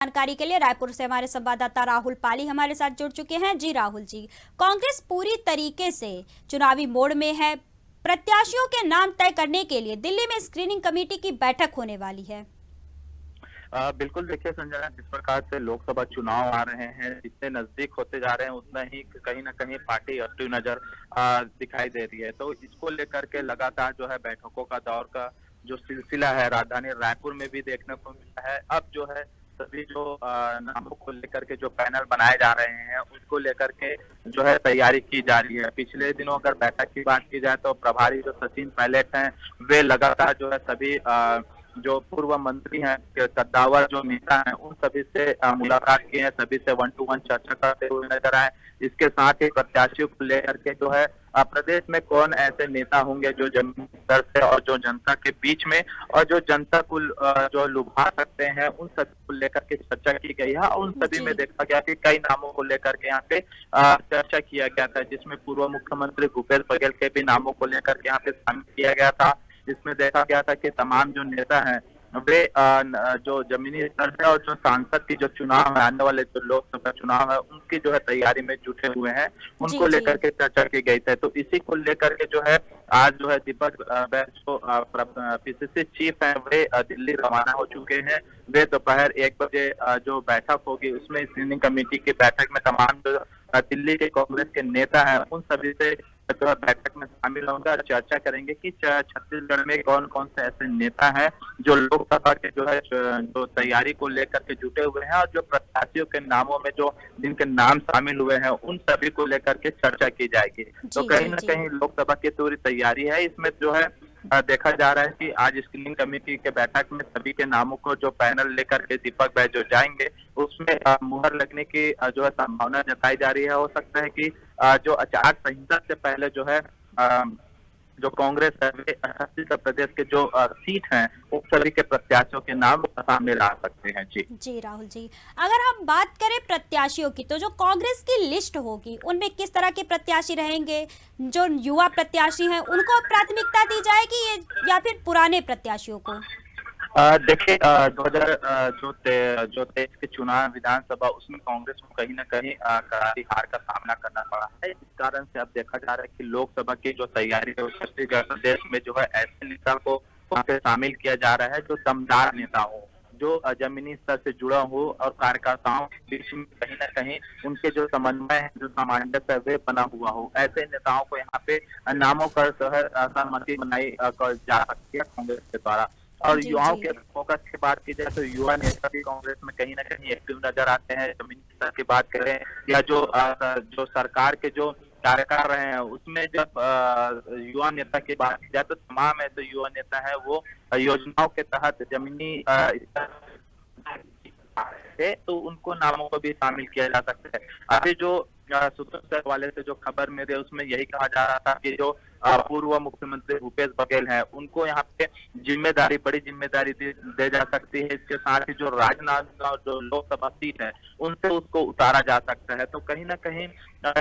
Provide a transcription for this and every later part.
जानकारी के लिए रायपुर से हमारे संवाददाता राहुल पाली हमारे साथ जुड़ चुके हैं। जी राहुल जी, कांग्रेस पूरी तरीके से चुनावी मोड में है। प्रत्याशियों के नाम तय करने के लिए दिल्ली में स्क्रीनिंग कमेटी की बैठक होने वाली है। बिल्कुल देखिए संजना, जिस प्रकार से लोकसभा चुनाव आ रहे हैं, जितने नजदीक होते जा रहे हैं उतना ही कहीं ना कहीं पार्टी एक्टिव नजर दिखाई दे रही है। तो इसको लेकर के लगातार जो है बैठकों का दौर का जो सिलसिला है राजधानी रायपुर में भी देखने को मिला है। अब जो है सभी जो नामों को लेकर के जो पैनल बनाए जा रहे हैं उसको लेकर के जो है तैयारी की जा रही है। पिछले दिनों अगर बैठक की बात की जाए तो प्रभारी जो सचिन पायलट हैं वे लगातार जो है सभी जो पूर्व मंत्री हैं, कद्दावर जो नेता हैं, उन सभी से मुलाकात की है, सभी से 1-to-1 चर्चा करते हुए नजर आए। इसके साथ ही प्रत्याशियों को लेकर के जो है प्रदेश में कौन ऐसे नेता होंगे जो जमीनी स्तर से और जो जनता के बीच में और जो जनता को जो लुभा सकते हैं, उन सभी को लेकर के चर्चा की गई है। और उन सभी में देखा गया कि कई नामों को लेकर के यहाँ पे चर्चा किया गया था, जिसमें पूर्व मुख्यमंत्री भूपेश बघेल के भी नामों को लेकर के यहाँ पे शामिल किया गया था। इसमें देखा गया था कि तमाम जो नेता हैं वे जो जमीनी स्तर है और जो सांसद की जो चुनाव है, आने वाले जो लोकसभा चुनाव है उनकी जो है तैयारी में जुटे हुए हैं, उनको लेकर के चर्चा की गई थी। तो इसी को लेकर के जो है आज जो है दीपक बैज जो पीसीसी चीफ है वे दिल्ली रवाना हो चुके हैं। वे दोपहर 1 बजे जो बैठक होगी उसमें स्क्रीनिंग कमेटी की बैठक में तमाम जो दिल्ली के कांग्रेस के नेता हैं उन सभी से जो है बैठक में शामिल होंगे और चर्चा करेंगे कि छत्तीसगढ़ में कौन कौन से ऐसे नेता हैं जो लोकसभा के जो है जो तैयारी को लेकर के जुटे हुए हैं और जो प्रत्याशियों के नामों में जो जिनके नाम शामिल हुए हैं उन सभी को लेकर के चर्चा की जाएगी। तो कहीं ना कहीं लोकसभा की पूरी तैयारी है। इसमें जो है देखा जा रहा है कि आज स्क्रीनिंग कमेटी के बैठक में सभी के नामों को जो पैनल लेकर के दीपक भाई जो जाएंगे उसमें मुहर लगने की जो है संभावना जताई जा रही है। हो सकता है कि जो आचार संहिता से पहले जो है जो कांग्रेस है वे छत्तीसगढ़ प्रदेश के जो सीट हैं उन सभी के प्रत्याशियों के नाम सामने ला सकते हैं। जी राहुल जी, अगर हम बात करें प्रत्याशियों की तो जो कांग्रेस की लिस्ट होगी उनमें किस तरह के प्रत्याशी रहेंगे? जो युवा प्रत्याशी हैं उनको प्राथमिकता दी जाएगी या फिर पुराने प्रत्याशियों को? देखिए 2000 जो 23 के चुनाव विधानसभा उसमें कांग्रेस को कहीं ना कहीं करारी हार का सामना करना पड़ा है। इस कारण से अब देखा जा रहा है कि लोकसभा की जो तैयारी है छत्तीसगढ़ प्रदेश में जो है ऐसे नेता को वहाँ पे शामिल किया जा रहा है जो दमदार नेता हो, जो जमीनी स्तर से जुड़ा हो और कार्यकर्ताओं के बीच में कहीं ना कहीं उनके जो समन्वय है, जो सामंजस्य वे बना हुआ हो। ऐसे नेताओं को यहाँ पे नामों पर सहमति बनाई जा सकती है कांग्रेस के द्वारा। और युवाओं के फोकस की बात की जाए तो युवा नेता भी कांग्रेस में कहीं ना कहीं एक्टिव नजर आते हैं। जमीनी स्तर की बात करें या जो सरकार के जो कार्यकाल रहे हैं उसमें जब युवा नेता की बात की जाए तो तमाम ऐसे युवा नेता है वो योजनाओं के तहत जमीनी स्तर तो उनको नामों को भी शामिल किया जा सकता है। अभी जो सूत्रों से हवाले से जो खबर मिली उसमें यही कहा जा रहा था कि जो पूर्व मुख्यमंत्री भूपेश बघेल हैं उनको यहाँ पे बड़ी जिम्मेदारी दे जा सकती है। इसके साथ ही जो राजनांदगांव जो लोकसभा सीट है उनसे उसको उतारा जा सकता है। तो कहीं ना कहीं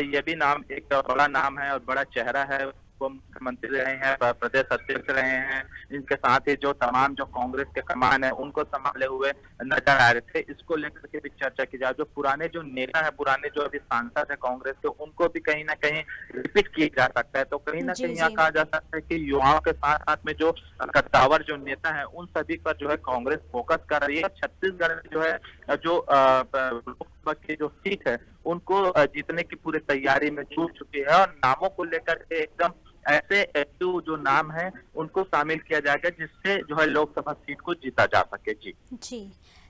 ये भी नाम एक बड़ा नाम है और बड़ा चेहरा है। वो मुख्यमंत्री रहे हैं, प्रदेश अध्यक्ष रहे हैं, इनके साथ ही जो तमाम जो कांग्रेस के कमान है उनको संभाले हुए नजर आ रहे थे। इसको लेकर के भी चर्चा की जाए। जो पुराने जो नेता है, पुराने जो अभी सांसद है कांग्रेस के, उनको भी कहीं ना कहीं रिपीट किया जा सकता है। तो कहीं ना कहीं यहाँ कहा जा सकता है कि युवाओं के साथ साथ में जो कद्दावर जो नेता है उन सभी पर जो है कांग्रेस फोकस कर रही है। छत्तीसगढ़ में जो है जो लोकसभा की जो सीट है उनको जीतने की पूरी तैयारी में जुट चुकी है और नामों को लेकर के एकदम ऐसे एक्टिव जो नाम है उनको शामिल किया जाएगा जिससे जो है लोकसभा सीट को जीता जा सके। जी,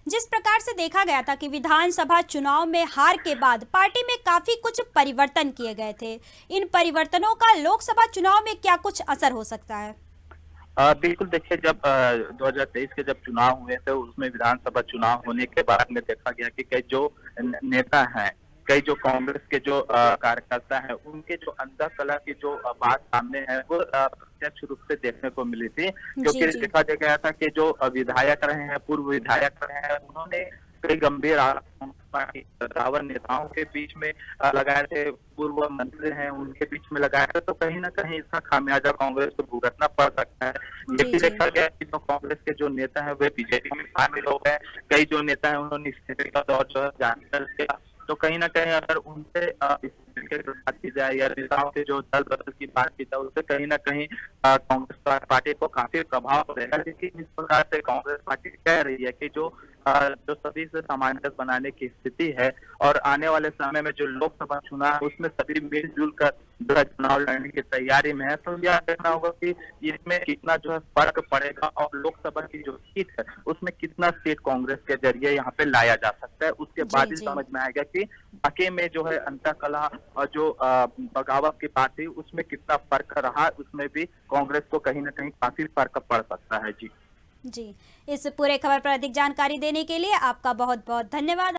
जिस प्रकार से देखा गया था कि विधानसभा चुनाव में हार के बाद पार्टी में काफी कुछ परिवर्तन किए गए थे, इन परिवर्तनों का लोकसभा चुनाव में क्या कुछ असर हो सकता है? बिल्कुल देखिए, जब 2023 के जब चुनाव हुए थे उसमें विधानसभा चुनाव होने के बाद में देखा गया कि कई जो नेता हैं, कई जो कांग्रेस के जो कार्यकर्ता हैं उनके जो अंदर कला की जो बात सामने है वो प्रत्यक्ष रूप से देखने को मिली थी। क्योंकि देखा गया था कि जो विधायक रहे हैं, पूर्व विधायक रहे हैं, उन्होंने कई गंभीर आरोप पार्टी कद्दावर नेताओं के बीच में लगाए थे, पूर्व मंत्री हैं उनके बीच में लगाया था, तो कहीं ना कहीं इसका खामियाजा कांग्रेस को भुगतना पड़ सकता है। ये जी भी जी। देखा गया कि जो कांग्रेस के जो नेता हैं वे बीजेपी में शामिल हो गए। कई जो नेता हैं उन्होंने इस्तीफे का दौर जो है जारी किया, तो कहीं ना कहीं अगर उनसे इस्तीफे की बात की जाए या नेताओं के जो दल बदल की बात की जाए, उससे कहीं ना कहीं कांग्रेस पार्टी को काफी प्रभाव पड़ेगा। लेकिन इस प्रकार से कांग्रेस पार्टी कह रही है कि जो सभी से सामंजस्य बनाने की स्थिति है और आने वाले समय में जो लोकसभा चुनाव है उसमें सभी मिलजुल कर जो है चुनाव लड़ने की तैयारी में है, तो यह देखना होगा कि इसमें कितना जो है फर्क पड़ेगा और लोकसभा की जो सीट है उसमें कितना सीट कांग्रेस के जरिए यहाँ पे लाया जा सकता है। उसके बाद जी ही जी। समझ में आएगा कि बाकी में जो है अंतकलह और जो बगावत की बात थी उसमें कितना फर्क रहा, उसमें भी कांग्रेस को कहीं ना कहीं काफी फर्क पड़ सकता है। जी जी, इस पूरे खबर पर अधिक जानकारी देने के लिए आपका बहुत बहुत धन्यवाद।